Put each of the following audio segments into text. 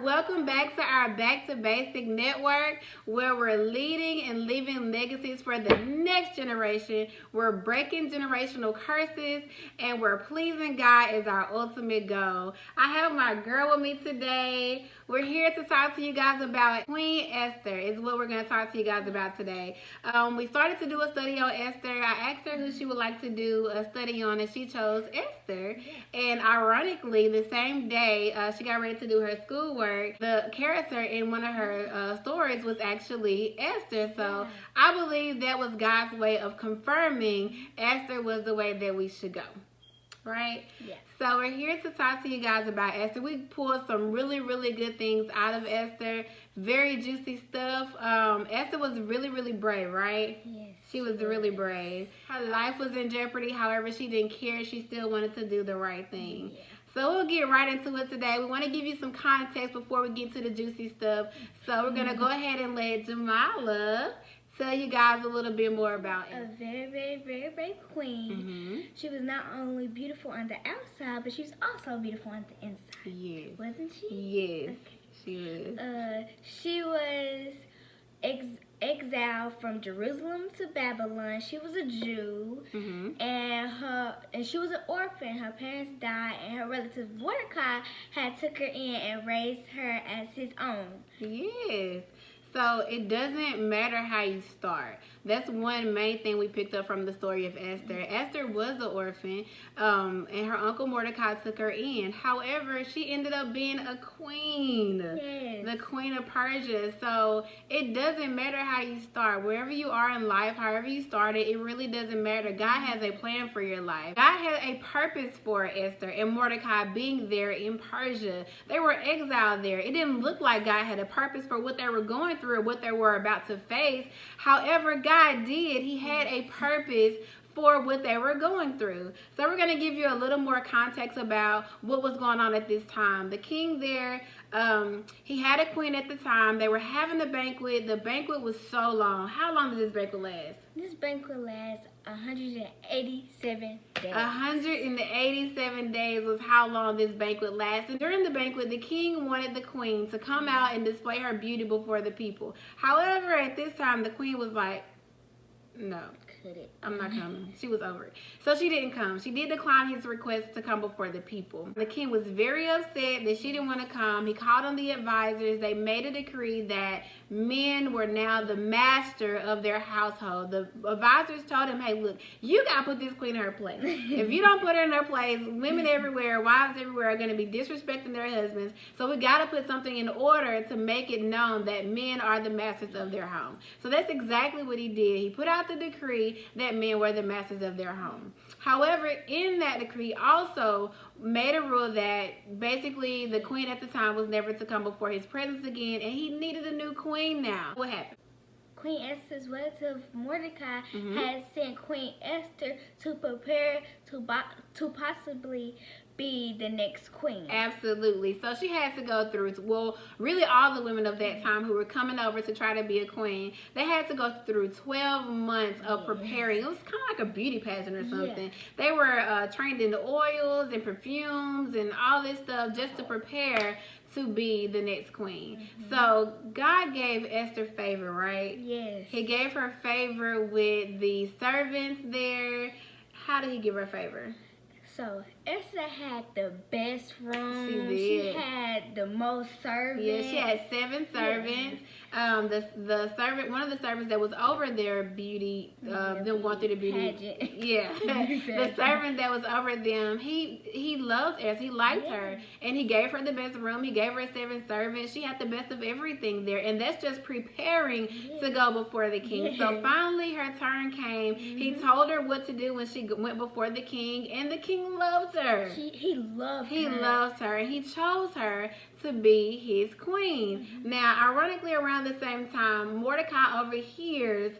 Welcome back to our Back to Basic Network, where we're leading and leaving legacies for the next generation. We're breaking generational curses, and we're pleasing God as our ultimate goal. I have my girl with me today. We're here to talk to you guys about Queen Esther is what we're going to talk to you guys about today. We started to do a study on Esther. I asked her who she would like to do a study on, and she chose Esther. And ironically, the same day she got ready to do her schoolwork, the character in one of her stories was actually Esther. So I believe that was God's way of confirming Esther was the way that we should go. Right? Yes. So we're here to talk to you guys about Esther. We pulled some really, really good things out of Esther. Very juicy stuff. Esther was really, really brave, right? Yes. She was really brave. Her life was in jeopardy. However, she didn't care. She still wanted to do the right thing. Yeah. So we'll get right into it today. We want to give you some context before we get to the juicy stuff. So we're going to go ahead and let Jamala tell you guys a little bit more about it. A very, very, very brave queen. She was not only beautiful on the outside, but she was also beautiful on the inside. Yes. Wasn't she? Yes, Okay. she was. She was exiled from Jerusalem to Babylon. She was a Jew, and she was an orphan. Her parents died, and her relative Mordecai had took her in and raised her as his own. Yes. So it doesn't matter how you start. That's one main thing we picked up from the story of Esther. Esther was an orphan, and her uncle Mordecai took her in. However, she ended up being a queen. Yes. The queen of Persia. So it doesn't matter how you start. Wherever you are in life, however you started, it really doesn't matter. God has a plan for your life. God had a purpose for Esther and Mordecai being there in Persia. They were exiled there. It didn't look like God had a purpose for what they were going through or what they were about to face. However, God did. He had a purpose for what they were going through. So we're going to give you a little more context about what was going on at this time. The king there, he had a queen at the time. They were having a banquet. The banquet was so long. How long did this banquet last? This banquet lasts 187 days. 187 days was how long this banquet lasted. During the banquet, the king wanted the queen to come out and display her beauty before the people. However, at this time, the queen was like, no, I'm not coming. She was over it. So she didn't come. She did decline his request to come before the people. The king was very upset that she didn't want to come. He called on the advisors. They made a decree that men were now the master of their household. The advisors told him, hey, look, you got to put this queen in her place. If you don't put her in her place, women everywhere, wives everywhere are going to be disrespecting their husbands. So we got to put something in order to make it known that men are the masters of their home. So that's exactly what he did. He put out the decree that men were the masters of their home. However, in that decree also made a rule that basically the queen at the time was never to come before his presence again, and he needed a new queen now. What happened? Queen Esther's relative Mordecai had sent Queen Esther to prepare to possibly be the next queen. Absolutely. So she had to go through, well, really all the women of that time who were coming over to try to be a queen, they had to go through 12 months of preparing. It was kind of like a beauty pageant or something. They were trained in the oils and perfumes and all this stuff just to prepare to be the next queen. So God gave Esther favor, right? Yes. He gave her favor with the servants there. How did he give her favor? So Esther had the best room. She did. She had the most servants. Yeah, she had 7 servants. The servant, one of the servants that was over their beauty, them going through the beauty pageant. Yeah, the servant that was over them, he loved Esther. He liked her, and he gave her the best room. He gave her 7 servants. She had the best of everything there, and that's just preparing to go before the king. So finally, her turn came. He told her what to do when she went before the king, and the king loved her. He loved her. He loves her, and he chose her to be his queen. Now, ironically, around the same time, Mordecai overhears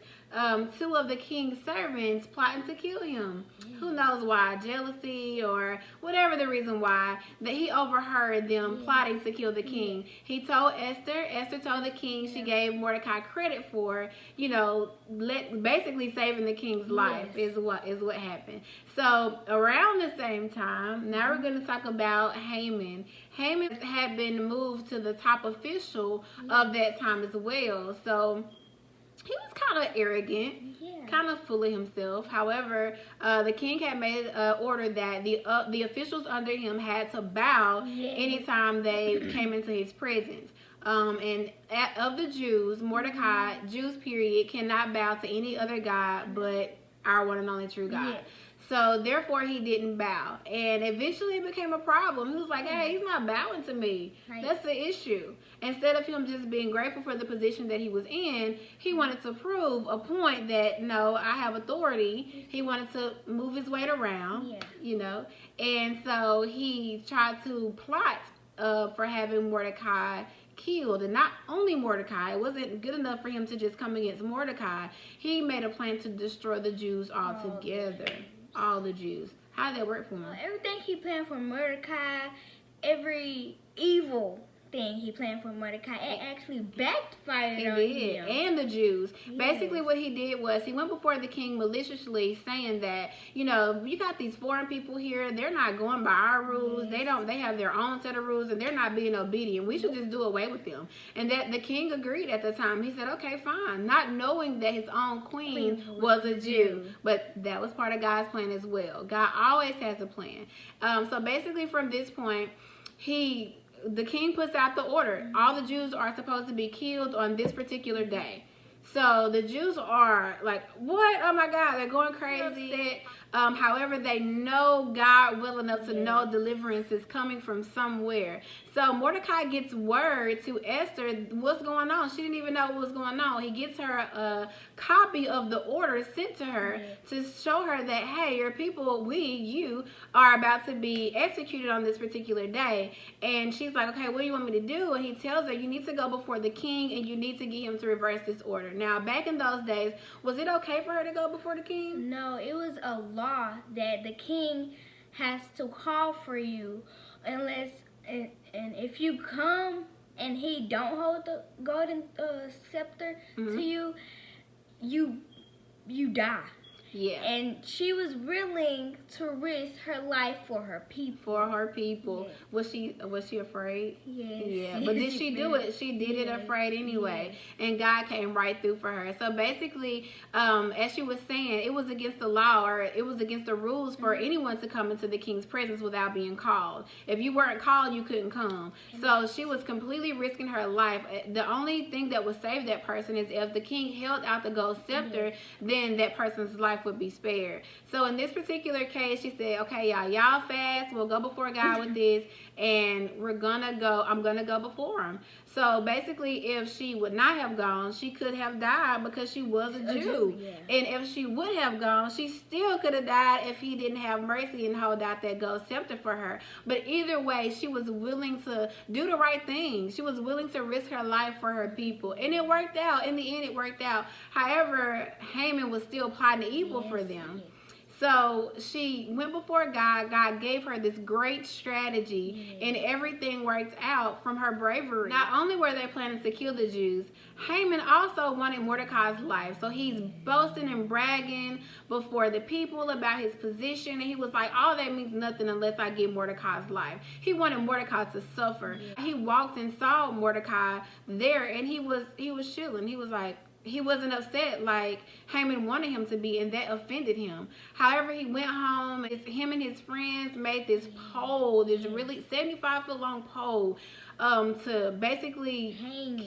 two of the king's servants plotting to kill him. Who knows why? Jealousy or whatever the reason why, that he overheard them plotting to kill the king. He told Esther. Esther told the king. She gave Mordecai credit for, basically saving the king's life is what happened. So around the same time, now we're going to talk about Haman. Haman had been moved to the top official of that time as well. So he was kind of arrogant, kind of full of himself. However, the king had made an order that the officials under him had to bow anytime they came into his presence. Of the Jews, Mordecai, Jews period, cannot bow to any other god but our one and only true God. Yes. So therefore he didn't bow, and eventually it became a problem. He was like, hey, he's not bowing to me. That's the issue. Instead of him just being grateful for the position that he was in, he wanted to prove a point that, no, I have authority. He wanted to move his weight around, and so he tried to plot for having Mordecai killed. And not only Mordecai, it wasn't good enough for him to just come against Mordecai. He made a plan to destroy the Jews altogether. All the Jews. How did that work for him? Everything he planned for Mordecai, every evil thing he planned for Mordecai, it actually backfired on him. And the Jews. Basically what he did was he went before the king maliciously, saying that, you got these foreign people here, they're not going by our rules. They have their own set of rules, and they're not being obedient. We should just do away with them. And that the king agreed at the time. He said, okay, fine, not knowing that his own queen was a Jew. But that was part of God's plan as well. God always has a plan. So basically from this point, the king puts out the order. All the Jews are supposed to be killed on this particular day. So the Jews are like, what? Oh my God, they're going crazy. However, they know God well enough to know deliverance is coming from somewhere. So Mordecai gets word to Esther what's going on. She didn't even know what was going on. He gets her a copy of the order sent to her to show her that, hey, your people, you are about to be executed on this particular day. And she's like, okay, what do you want me to do? And he tells her, you need to go before the king and you need to get him to reverse this order. Now, back in those days, was it okay for her to go before the king? No, it was a law that the king has to call for you unless, and if you come and he don't hold the golden scepter to you, you die. Yeah. And she was willing to risk her life for her people. Yes. Was she afraid? Yes. Yeah. But did she do it? She did it afraid anyway. Yes. And God came right through for her. So basically, as she was saying, it was against the law, or it was against the rules for anyone to come into the king's presence without being called. If you weren't called, you couldn't come. So she was completely risking her life. The only thing that would save that person is if the king held out the gold scepter, then that person's life would be spared. So in this particular case, she said, okay, y'all fast, we'll go before God with this, and I'm gonna go before him. So basically, if she would not have gone, she could have died because she was a Jew. And if she would have gone, she still could have died if he didn't have mercy and hold out that gold scepter for her. But either way, she was willing to do the right thing. She was willing to risk her life for her people. And it worked out. In the end, it worked out. However, Haman was still plotting evil for them. So she went before God. God gave her this great strategy, and everything worked out from her bravery. Not only were they planning to kill the Jews, Haman also wanted Mordecai's life. So he's boasting and bragging before the people about his position, and he was like, all that means nothing unless I get Mordecai's life. He wanted Mordecai to suffer. He walked and saw Mordecai there, and he was chilling. He was like, he wasn't upset like Haman wanted him to be, and that offended him. However, he went home. Him and his friends made this pole, this really 75-foot long pole, to basically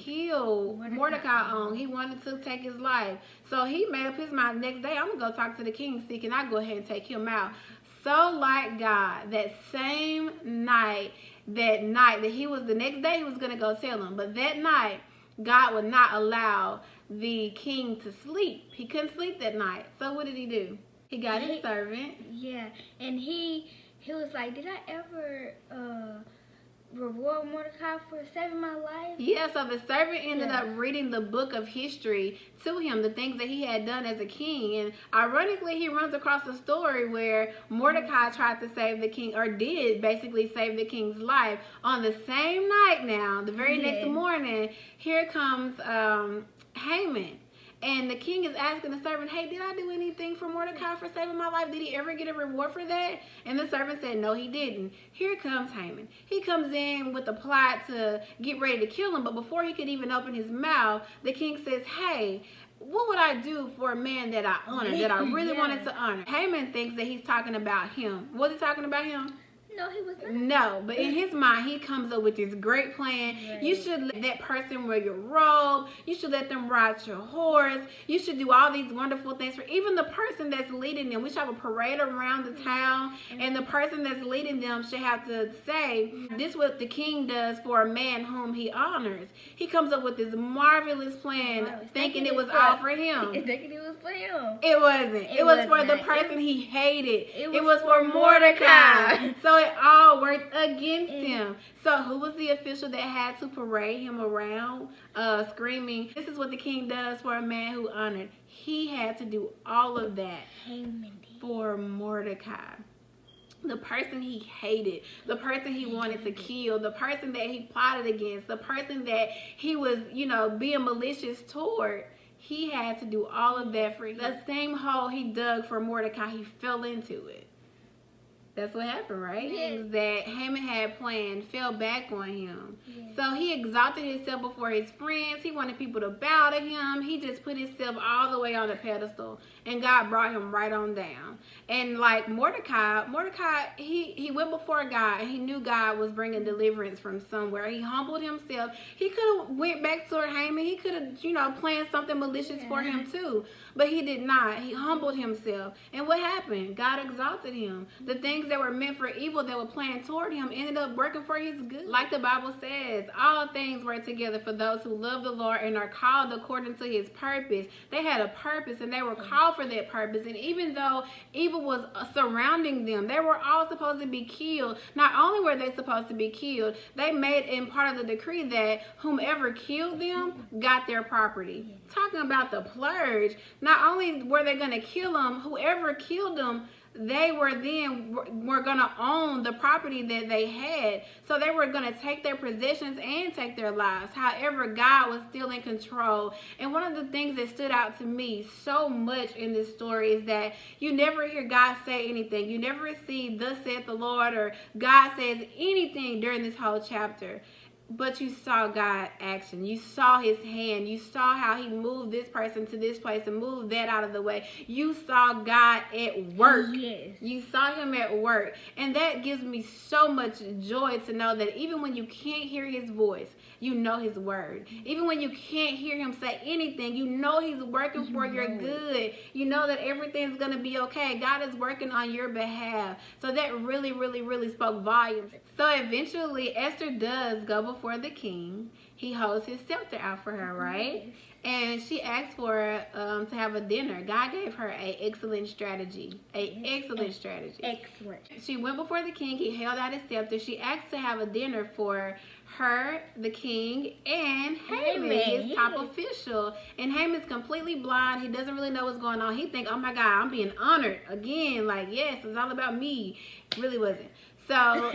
kill Mordecai on. He wanted to take his life. So he made up his mind, next day, I'm going to go talk to the king, see, can I go ahead and take him out? So like God, that same night, that he was, the next day he was going to go tell him. But that night, God would not allow the king to sleep. He couldn't sleep that night. So what did he do? He got his servant. Yeah, and he was like, did I ever reward Mordecai for saving my life? Yeah, so the servant ended up reading the book of history to him, the things that he had done as a king. And ironically, he runs across a story where Mordecai tried to save the king, or did basically save the king's life. On the same night now, the very next morning, here comes Haman. And the king is asking the servant, hey, did I do anything for Mordecai for saving my life? Did he ever get a reward for that? And the servant said, no, he didn't. Here comes Haman. He comes in with a plot to get ready to kill him. But before he could even open his mouth, the king says, hey, what would I do for a man that I honor, that I really wanted to honor? Haman thinks that he's talking about him. Was he talking about him? No, he was not. No, but in his mind, he comes up with this great plan. Right. You should let that person wear your robe. You should let them ride your horse. You should do all these wonderful things for even the person that's leading them. We should have a parade around the town, and the person that's leading them should have to say, this is what the king does for a man whom he honors. He comes up with this marvelous plan, thinking it was all for him. Thinking it was for him. It wasn't. It was for the person he hated. It was for Mordecai. So it all worked against him. So who was the official that had to parade him around screaming, this is what the king does for a man who honored? He had to do all of that for Mordecai. The person he hated, the person he wanted to kill, the person that he plotted against, the person that he was, being malicious toward. He had to do all of that for him. The same hole he dug for Mordecai, he fell into it. That's what happened, right? Yes. That Haman had planned fell back on him. Yes. So he exalted himself before his friends. He wanted people to bow to him. He just put himself all the way on the pedestal. And God brought him right on down. And like Mordecai, he went before God, and he knew God was bringing deliverance from somewhere. He humbled himself. He could have went back toward Haman. He could have, planned something malicious for him too. But he did not. He humbled himself. And what happened? God exalted him. The things that were meant for evil, that were planned toward him, ended up working for his good. Like the Bible says, all things work together for those who love the Lord and are called according to his purpose. They had a purpose, and they were called for that purpose. And even though evil was surrounding them, they were all supposed to be killed. Not only were they supposed to be killed, they made in part of the decree that whomever killed them got their property. Talking about the purge, not only were they going to kill them, whoever killed them, they were going to own the property that they had. So they were going to take their possessions and take their lives. However, God was still in control. And one of the things that stood out to me so much in this story is that you never hear God say anything. You never see thus saith the Lord, or God says anything during this whole chapter. But you saw God's action. You saw his hand. You saw how he moved this person to this place and moved that out of the way. You saw God at work. Yes. You saw him at work. And that gives me so much joy to know that even when you can't hear his voice, you know his word. Even when you can't hear him say anything, you know he's working for your good. You know that everything's going to be okay. God is working on your behalf. So that really, really, really spoke volumes. So eventually, Esther does go before the king. He holds his scepter out for her, right? And she asked for to have a dinner. God gave her an excellent strategy. Excellent. She went before the king. He held out his scepter. She asked to have a dinner for her, the king, and Haman, his top official. And Haman's completely blind. He doesn't really know what's going on. He thinks, oh my God, I'm being honored again. Like, yes, it's all about me. It really wasn't. So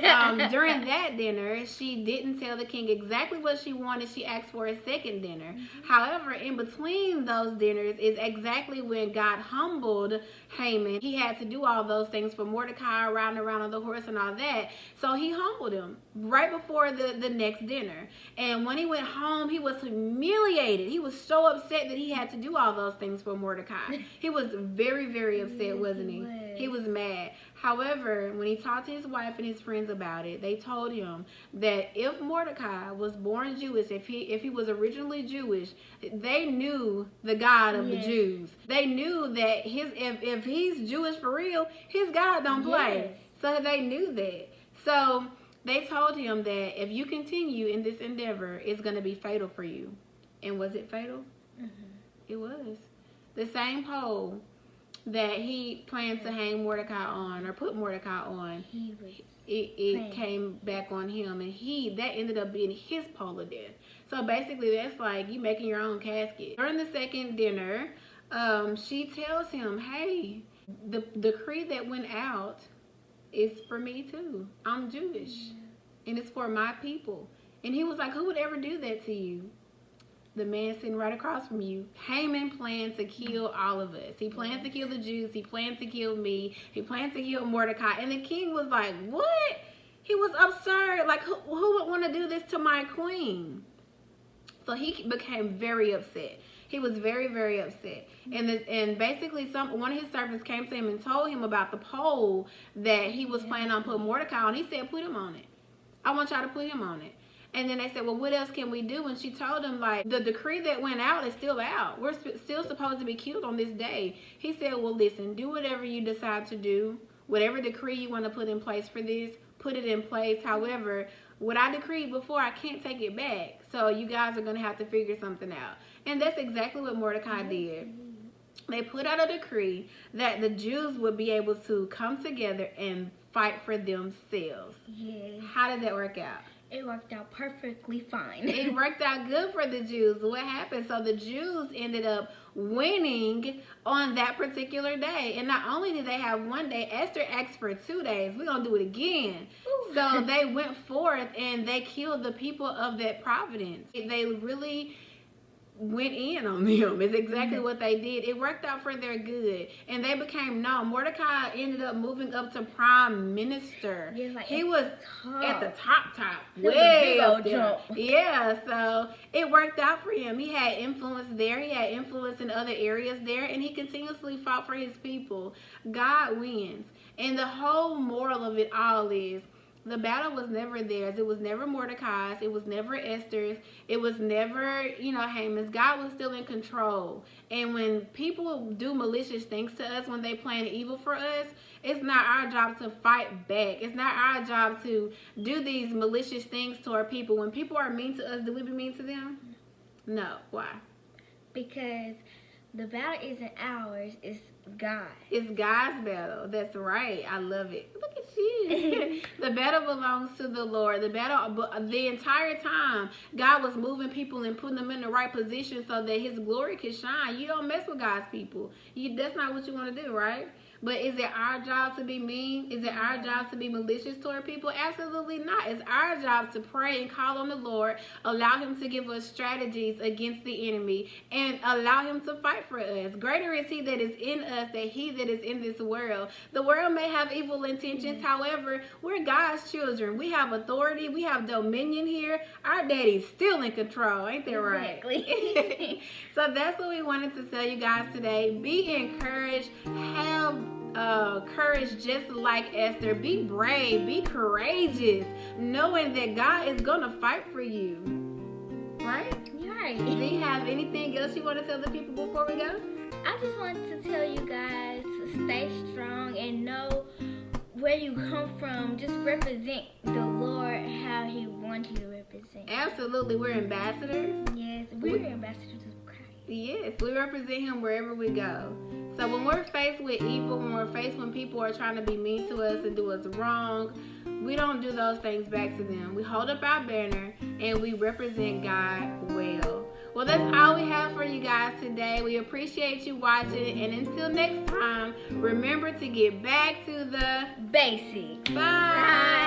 during that dinner, she didn't tell the king exactly what she wanted. She asked for a second dinner. However, in between those dinners is exactly when God humbled Haman. He had to do all those things for Mordecai, riding around on the horse and all that. So he humbled him right before the next dinner. And when he went home, he was humiliated. He was so upset that he had to do all those things for Mordecai. He was very, very upset, wasn't he? He was mad. However, when he talked to his wife and his friends about it, they told him that if Mordecai was born Jewish, if he was originally Jewish, they knew the God of the Jews. They knew that if he's Jewish for real, his God don't play. So they knew that. So they told him that if you continue in this endeavor, it's going to be fatal for you. And was it fatal? It was. The same pole that he planned to hang Mordecai on or put Mordecai on, it came back on him, and that ended up being his polar death. So basically, that's like you making your own casket. During the second dinner, she tells him, "Hey, the decree that went out is for me too. I'm Jewish, and it's for my people." And he was like, "Who would ever do that to you?" The man sitting right across from you. Haman planned to kill all of us. He planned to kill the Jews. He planned to kill me. He planned to kill Mordecai. And the king was like, what? He was absurd. Like, who would want to do this to my queen? So he became very upset. He was very, very upset. And basically one of his servants came to him and told him about the pole that he was planning on putting Mordecai on. He said, put him on it. I want y'all to put him on it. And then they said, well, what else can we do? And she told him, like, the decree that went out is still out. We're still supposed to be killed on this day. He said, well, listen, do whatever you decide to do. Whatever decree you want to put in place for this, put it in place. However, what I decreed before, I can't take it back. So you guys are going to have to figure something out. And that's exactly what Mordecai did. They put out a decree that the Jews would be able to come together and fight for themselves. Yeah. How did that work out? It worked out perfectly fine. It worked out good for the Jews. What happened? So the Jews ended up winning on that particular day. And not only did they have one day, Esther asked for 2 days. We're going to do it again. Ooh. So they went forth and they killed the people of that province. They really went in on them. It's exactly what they did. It worked out for their good, and they became known. Mordecai ended up moving up to prime minister. Yeah, like he was at the top, way up there. Yeah, so it worked out for him. He had influence there. He had influence in other areas there, and he continuously fought for his people. God wins, and the whole moral of it all is, the battle was never theirs. It was never Mordecai's. It was never Esther's. It was never, Haman's. God was still in control. And when people do malicious things to us, when they plan evil for us, it's not our job to fight back. It's not our job to do these malicious things to our people. When people are mean to us, do we be mean to them? No. Why? Because the battle isn't ours. It's God. It's God's battle. That's right. I love it. Look at you. The battle belongs to the Lord. The entire time, God was moving people and putting them in the right position so that his glory could shine. You don't mess with God's people. That's not what you want to do, right? But is it our job to be mean? Is it our job to be malicious toward people? Absolutely not. It's our job to pray and call on the Lord, allow him to give us strategies against the enemy, and allow him to fight for us. Greater is he that is in us than he that is in this world. The world may have evil intentions. However, we're God's children. We have authority. We have dominion here. Our daddy's still in control. Ain't that right? Exactly. So that's what we wanted to tell you guys today. Be encouraged. Have courage just like Esther. Be brave. Be courageous. Knowing that God is going to fight for you. Right? Right. Do you have anything else you want to tell the people before we go? I just want to tell you guys to stay strong and know where you come from. Just represent the Lord how he wants you to represent. Absolutely. We're ambassadors. Yes, we're ambassadors of Christ. Yes, we represent him wherever we go. So when we're faced with evil, when people are trying to be mean to us and do us wrong, we don't do those things back to them. We hold up our banner and we represent God well. Well, that's all we have for you guys today. We appreciate you watching. And until next time, remember to get back to the basics. Bye.